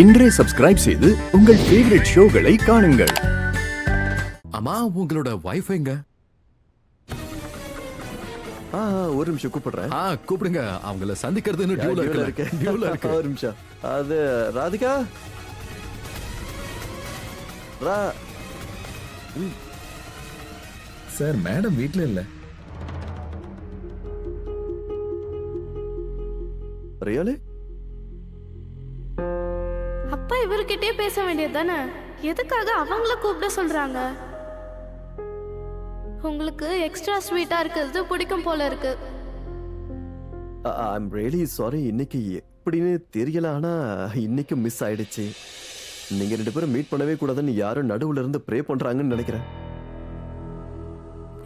இன்றே சப்ஸ்கிரைப் செய்து உங்கள் ஃபேவரட் ஷோகளை காணுங்கள். அம்மா உங்களோட வைஃபைங்க? ஒரு நிமிஷம் கூப்பிடுறேன். கூப்பிடுங்க. அவங்கள சந்திக்கிறதுன்னு டியூல இருக்கு. ஒரு நிமிஷம். அது ராதிகா. சார் மேடம் வீட்ல இல்ல. ரியலி? அப்பா இவர்கிட்டே பேச வேண்டியது தானே, எதுக்காக அவங்கள கூப்பிட சொல்றாங்க? உங்களுக்கு எக்ஸ்ட்ரா ஸ்வீட்டா இருக்கிறது பிடிக்கும் போல இருக்கு. I'm really sorry. இன்னைக்கு எப்படின்னு தெரியல, ஆனா இன்னைக்கு மிஸ் ஆயிடுச்சு. நீங்க ரெண்டு பேரும் மீட் பண்ணவே கூடாதுன்னு யாரும் நடுவுல இருந்து ப்ரே பண்றாங்கன்னு நினைக்கிறேன்.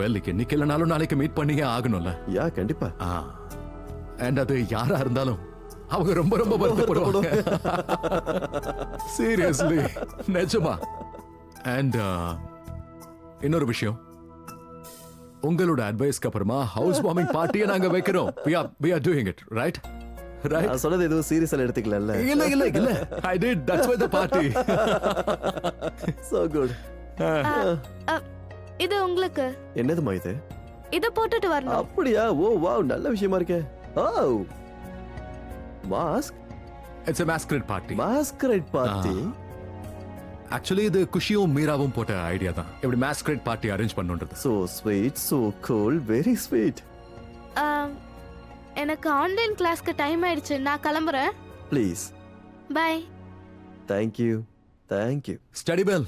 வேலைக்கு இன்னைக்கு இல்லைனாலும் நாளைக்கு மீட் பண்ணியே ஆகணும்ல. யா கண்டிப்பா. அண்ட் அது யாரா இருந்தாலும் அவங்க ரொம்ப ரொம்ப வருத்தப்படுவாங்க. சீரியஸ்லி, நிஜமா. அண்ட் இன்னொரு விஷயம், உங்களோட அட்வைஸ்க்கு அப்புறமா ஹவுஸ் வார்மிங் பார்ட்டியை நாங்க வைக்கிறோம். we are doing it, right? Right? நான் சொன்னது எதுவும் சீரியஸா எடுத்துக்கல. இல்ல I did. That's why the party. So good. இது உங்களுக்கு. என்னதுமா இது? இத போட்டுட்டு வரணும். அப்படியா? ஓ வாவ், நல்ல விஷயமா இருக்கே. Oh mask. It's a masquerade party. Masquerade party. Actually இது குஷியும் மீராவும் போட்ட ஐடியா தான். எப்படி masquerade party அரேஞ்ச் பண்ணுன்றது. So sweet, so cool, very sweet. எனக்கு ஆன்லைன் கிளாஸ்க்கு டைம் ஆயிடுச்சு, நான் கிளம்புறேன். Please. Bye. Thank you. Thank you. Study bell.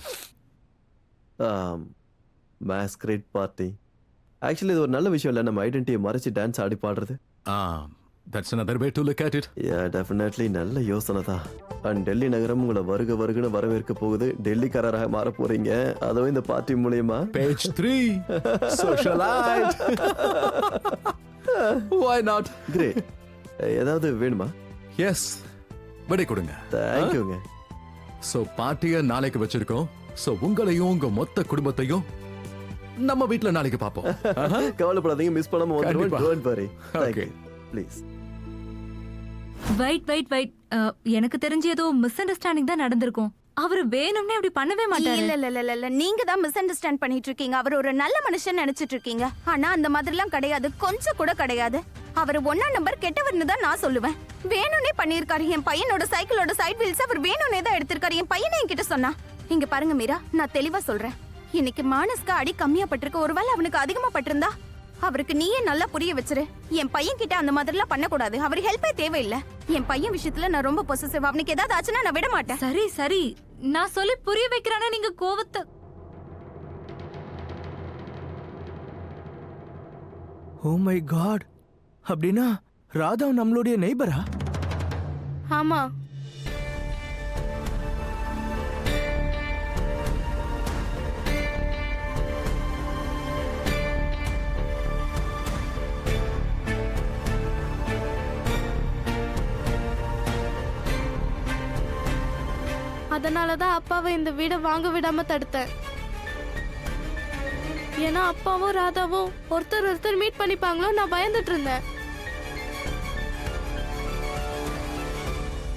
Masquerade party. Actually இது ஒரு நல்ல விஷயம் இல்ல, நம்ம ஐடென்டிட்டியை மறைச்சு டான்ஸ் ஆடி பாடுறது. That's another way to look at it. Yeah, definitely நல்ல யோசனை தான். அண்ட் டெல்லி நகரம் உங்களை வருகன்னு வரவேற்க போகுது. டெல்லிக்காரராக மாற போறீங்க, அதுவும் இந்த பார்ட்டி மூலமா. Page 3. Socialite. Why not? Great. ஏதாவது வேணுமா? Yes. படை கொடுங்க. தேங்க்யூங்க. சோ பார்ட்டியை நாளைக்கு வச்சிருக்கோம். சோ உங்களையும் உங்க மொத்த குடும்பத்தையும் நம்ம வீட்ல நாளைக்கு பாப்போம். கவலைப்படாதீங்க, மிஸ் பண்ணாம வந்துருவோம். Don't worry. Thank you. Please. Wait எனக்கு தெரிஞ்சு ஏதோ மிஸ் அண்டர்ஸ்டாண்டிங் தான் நடந்திருக்கும். அவரு வேணும்னே அப்படி பண்ணவே மாட்டாரு. இல்ல நீங்க தான் மிஸ் அண்டர்ஸ்டாண்ட் பண்ணிட்டு இருக்கீங்க. அவர் ஒரு நல்ல மனுஷன் நினைச்சிட்டு இருக்கீங்க. ஆனா அந்த மாதிரிலாம் கிடையாது, கொஞ்சம் கூட கிடையாது. அவர் 1 நம்பர் கெட்டவர்னு தான் நான் சொல்லுவேன். வேணும்னே பண்ணிருக்காரு. என் பையனோட சைக்கிளோட சைட் வீல்ஸ் அவர் வேணும்னே தான் எடுத்திருக்காரு. என் பையனை என்கிட்ட சொன்னா. இங்க பாருங்க மீரா, நான் தெளிவா சொல்றேன். இன்னைக்கு மானஸ்க்கு அடி கம்மியா பட்டிருக்கு. ஒருவேளை அவனுக்கு அதிகமா பட்டிருந்தா அவருக்கு நீயே நல்லா புரிய வச்சிரு. என் பையன் கிட்ட அந்த மாதிரிலாம் பண்ணக்கூடாது. அவர் ஹெல்ப்பே தேவையில்லை. என் பையன் விஷயத்துல நான் ரொம்ப பொசசிவ். அவனுக்கு ஏதாவது ஆச்சுன்னா நான் விட மாட்டேன். சரி நான் சொல்லி புரிய வைக்கிறானே, நீங்க கோவத்தை. ஓ மை காட், அப்படின்னா ராதா நம்மளுடைய நெய்பரா? ஆமா. அதனாலதான் அப்பாவை இந்த வீடை வாங்க விடாம தடுத்தேன். ஏன்னா அப்பாவும் ராதாவும் ஒருத்தர் மீட் பண்ணிப்பாங்களோ நான் பயந்துட்டு இருந்தேன்.